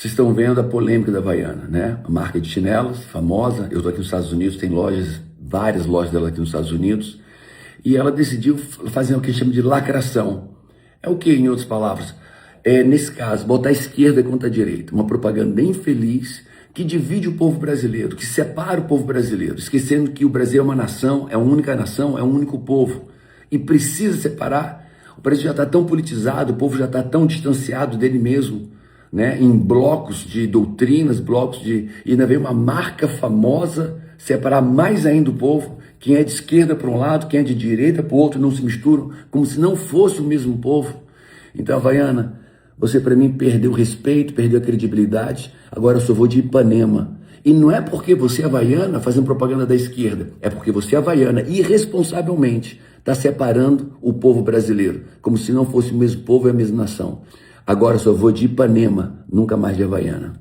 Vocês estão vendo a polêmica da Havaiana, né? A marca de chinelos, famosa. Eu estou aqui nos Estados Unidos, tem lojas, várias lojas dela aqui nos Estados Unidos. E ela decidiu fazer o que a gente chama de lacração. É o que, em outras palavras? Nesse caso, botar a esquerda contra a direita. Uma propaganda infeliz que divide o povo brasileiro, que separa o povo brasileiro, esquecendo que o Brasil é uma nação, é uma única nação, é um único povo. E precisa separar. O Brasil já está tão politizado, o povo já está tão distanciado dele mesmo, né, em blocos de doutrinas, e ainda vem uma marca famosa separar mais ainda o povo, quem é de esquerda para um lado, quem é de direita para o outro, não se misturam, como se não fosse o mesmo povo. Então, Havaiana, você para mim perdeu o respeito, perdeu a credibilidade, agora eu só vou de Ipanema. E não é porque você é Havaiana fazendo propaganda da esquerda, é porque você é Havaiana, irresponsavelmente, está separando o povo brasileiro, como se não fosse o mesmo povo e a mesma nação. Agora só vou de Ipanema, nunca mais de Havaiana.